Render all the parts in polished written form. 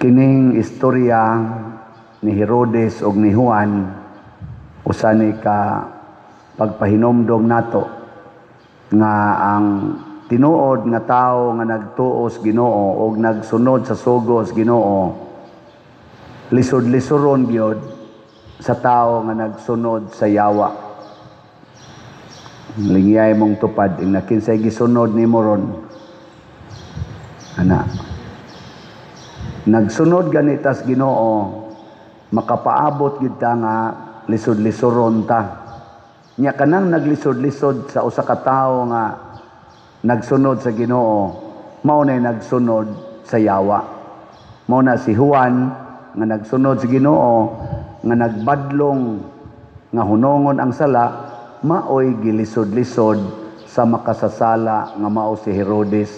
Kining istorya ni Herodes ug ni Juan usa ni ka pagpahinomdom nato nga ang tinuod nga tawo nga nagtuos Ginoo ug nagsunod sa sugos Ginoo lisod-lisoron gyud sa tawo nga nagsunod sa yawa. Lingyay mong tupad ing nakinsay gisunod nimo ron ana nagsunod ganitas Ginoo makapaabot gid ta nga lisod-lisoron ta. Nya kanang naglisod-lisod sa usa ka tawo nga nagsunod sa Ginoo mao nay nagsunod sa yawa. Mao na si Juan nga nagsunod sa Ginoo nga nagbadlong nga hunongon ang sala maoy gilisod-lisod sa makasasala nga mao si Herodes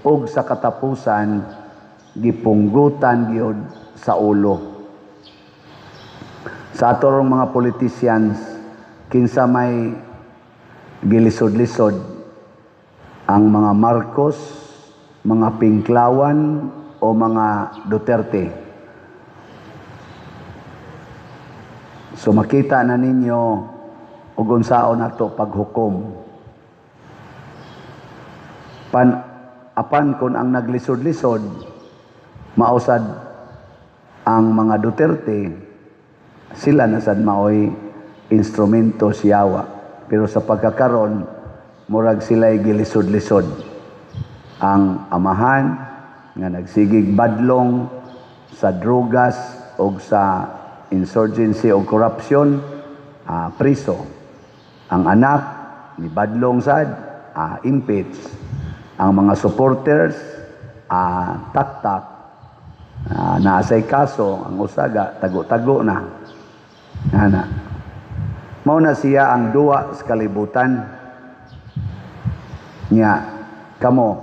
ug sa katapusan gipunggutan gyud sa ulo. Sa atorong mga politicians kinsa may gilisod-lisod ang mga Marcos, mga Pinklawan o mga Duterte. So makita na ninyo ug unsaon nato paghukom. Apan kun ang naglisod-lisod mausad ang mga Duterte, sila na sad maoy instrumento siyawa. Pero sa pagkakaron, murag sila'y gilisod-lisod. Ang amahan nga nagsigig badlong sa drugas o sa insurgency o corruption, priso. Ang anak ni badlong sad, impeach. Ang mga supporters, taktak. Naasay kaso, ang usaga, tago-tago na. Ana. Mao na siya ang duwa sa kalibutan. Nya, kamo,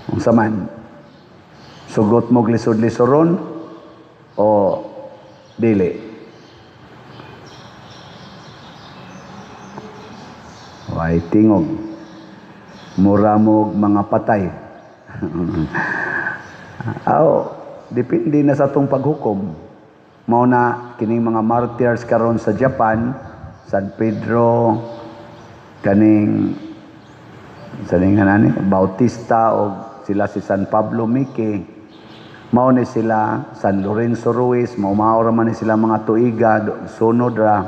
unsa man, sugot mo lisod-lisoron o dili? Way tingog. Mura mo mga patay. Depende na sa atong paghukom. Mao na kining mga martyrs karon sa Japan, San Pedro, kaning Bautista o sila si San Pablo Miki, mao ni sila San Lorenzo Ruiz, mao ra man ni sila mga tuiga sunod ra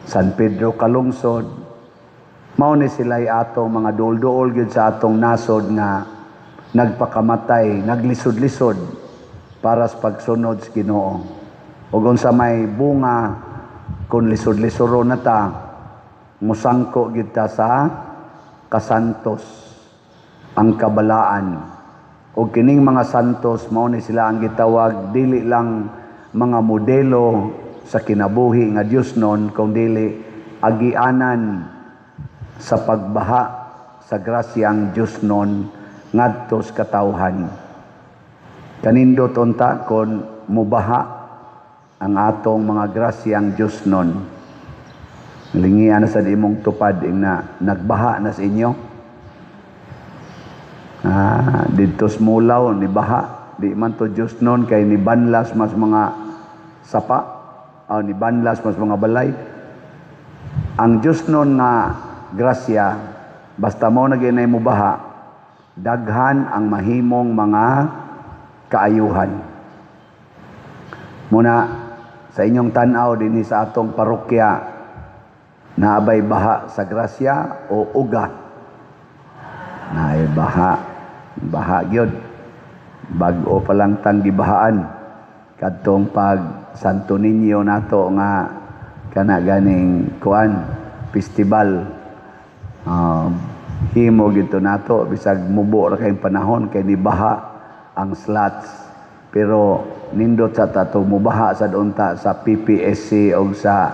San Pedro Calungsod. Mao ni sila atong mga duol-duol gyud sa atong nasod nga nagpakamatay, naglisod-lisod para sa pagsunod sa Ginoo. Ug unsa may bunga kun lisod-lisoro na ta, musangko gid ta sa kasantos, ang kabalaan. Ug kining mga santos mao ni sila ang gitawag dili lang mga modelo sa kinabuhi nga Dios non, kundi agianan sa pagbaha sa grasyang Dios non ngadto sa katawhan. Kanindot unta kon mubaha ang atong mga grasyang Diyos nun. Lingian na sa imong tupad na nagbaha na sa inyo. Dito smulaw, ni baha. Di man to Diyos nun kay ni banlas mas mga sapa o ni banlas mas mga balay. Ang Diyos nun na grasya, basta mo naginay mo baha, daghan ang mahimong mga kaayuhan. Muna, sa inyong tanaw din sa atong parokya, naabay baha sa grasya o uga? Naay baha gyud. Bag-o pa lang tang gibahaan. Kadtong pag Santo Niño nato nga kana ganing kuan festival. Himo gito nato bisag mubo ra kay panahon kay ni baha ang slots. Pero nindot sa tato mubaha sa unta sa PPSC o sa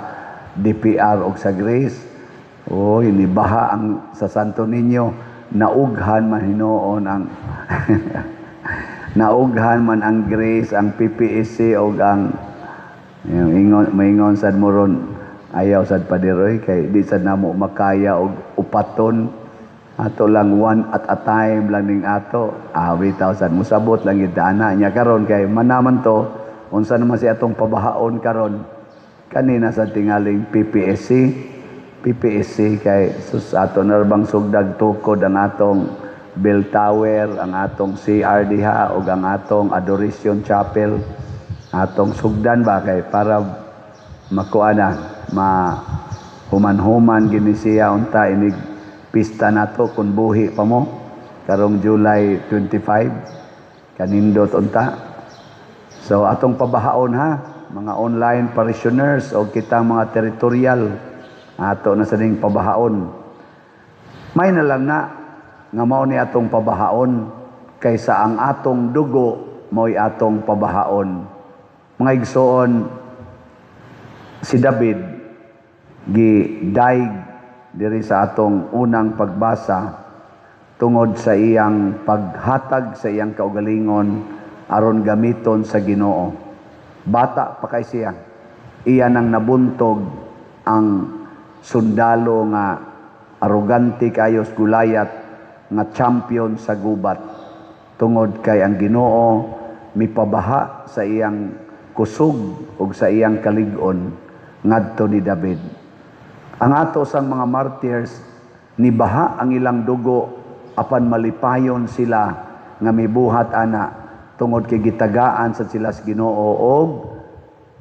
DPR o sa Grace. Ini baha ang sa Santo Niño, naughan man hinoon ang naughan man ang Grace, ang PPSC o ang maingon sad moron ayaw sad padiroy kay di sad namo makaya og upaton Ato lang one at a time lang ning ato. Bitaw sad musabot lang gid ana nya karon kay manaman to unsa naman si atong pabahaon karon kanina sa tingaling PPSC kay sus ato na bang sugdag tukod ang atong bell tower, ang atong CR diha ug ang atong adoration chapel atong sugdan ba kay para makuana human-human gini siya unta inig pista nato kung buhi pa mo karong July 25 kanindot unta. So atong pabahaon ha mga online parishioners o kita mga territorial ato na sa ning pabahaon. May na lang na nga mao ni atong pabahaon kaysa ang atong dugo mo'y atong pabahaon. Mga igsoon, si David gidaig diri sa atong unang pagbasa tungod sa iyang paghatag sa iyang kaugalingon aron gamiton sa Ginoo. Bata pa kay siya. Iya nang nabuntog ang sundalo nga arogante kayos Gulayat nga champion sa gubat tungod kay ang Ginoo mipabaha sa iyang kusog ug sa iyang kalig-on ngadto ni David. Ang ato sang mga martyrs nibaha ang ilang dugo apan malipayon sila nga mibuhat ana tungod kay gitagaan sa sila sa Ginoo og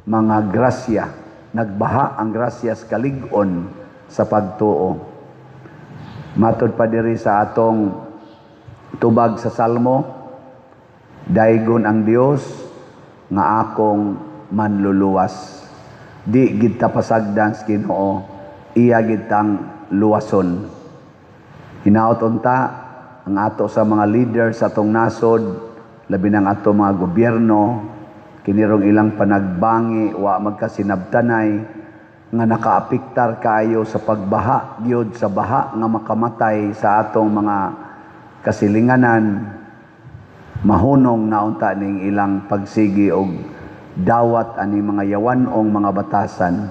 mga grasya. Nagbaha ang grasya sa kalig-on sa pagtuo. Matod pa diri sa atong tubag sa Salmo, daygon ang Dios nga akong manluluwas. Di gid ta pasagdan sa Ginoo, iya gid tang luwason. Hinaot unta ang ato sa mga leaders sa atong nasod, labi ng ato mga gobyerno, kinirong ilang panagbangi wa magkasinabtanay nga nakaapiktar kayo sa pagbaha gyud sa baha nga makamatay sa atong mga kasilinganan. Mahunong na unta ning ilang pagsigi og dawat ani mga yawanong mga batasan.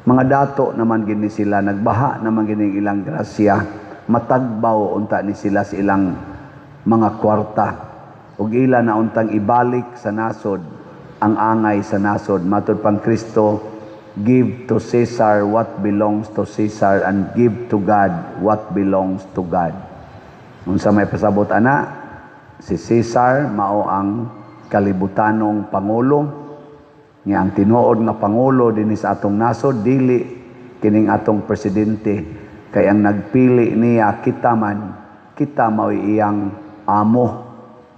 Mga dato naman gini sila nagbaha naman gini ilang grasya, matagbaw unta ni sila sa ilang mga kwarta ug ila na untang ibalik sa nasod ang angay sa nasod. Matod pang Kristo, give to Caesar what belongs to Caesar and give to God what belongs to God. Unsa may pasabot ana, si Caesar mao ang kalibutanong pangulo, nga ang tinuod nga pangulo dinhi sa atong nasod dili kining atong presidente, kay ang nagpili niya kita man, kita mao'y iyang amo,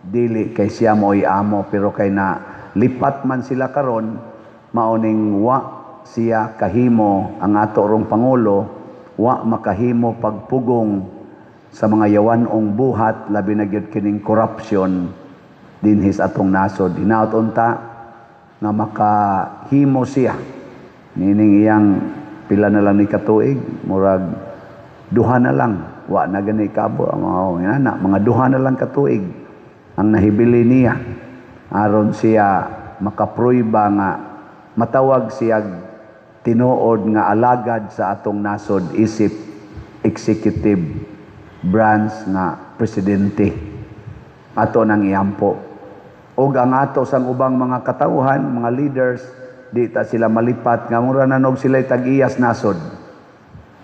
dili kay siya mao'y amo, pero kay na lipat man sila karon mauning wa siya kahimo ang ato rong pangulo, wa makahimo pagpugong sa mga yawanong buhat labi na gyud kining corruption dinhi sa atong nasod. Hinaut unta nga makahimo siya nining iyang pila na lang ni katuig, murag duha na lang, wa na gani kabo mga duha na lang katuig ang nahibili niya aron siya makapruiba nga matawag siya tinuod nga alagad sa atong nasod isip executive branch nga presidente ato nang iampo. Og ang ato sang ubang mga katauhan, mga leaders, di ta sila malipat nga mura nanog sila tag-iyas nasod.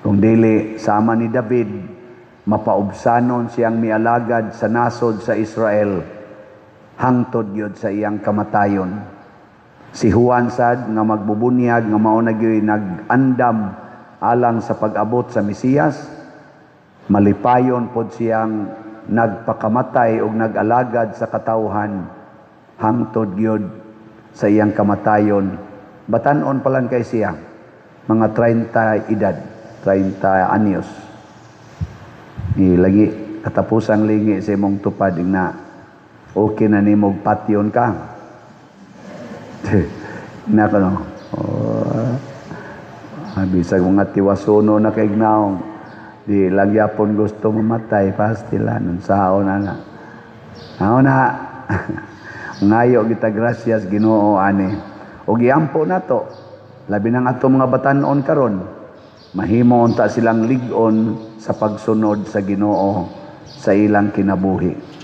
Kung dili sama ni David, mapaubsanon siyang mialagad sa nasod sa Israel hangtod gyud sa iyang kamatayon. Si Juan sad nga magbubunyag nga mao na gyud nag-andam alang sa pag-abot sa Mesiyas, malipayon pod siyang nagpakamatay og nag-alagad sa katawhan hangtod gyud sa iyang kamatayon. Batan-on pa lang kay siya, mga 30 edad, 30 anyos. Lagi katapusang lingi sa imong tupad na okay na ni mong patyon ka. Nako no. Bisag mga tiwasuno na kaignaong. Di lagyapon gusto mamatay pastilan. Sao na na. Ako na. Ngayo kita gracias Ginoo ani. O giampo na to. Labi ng ato mga batanon karon. mahimo unta silang lig-on sa pagsunod sa Ginoo sa ilang kinabuhi.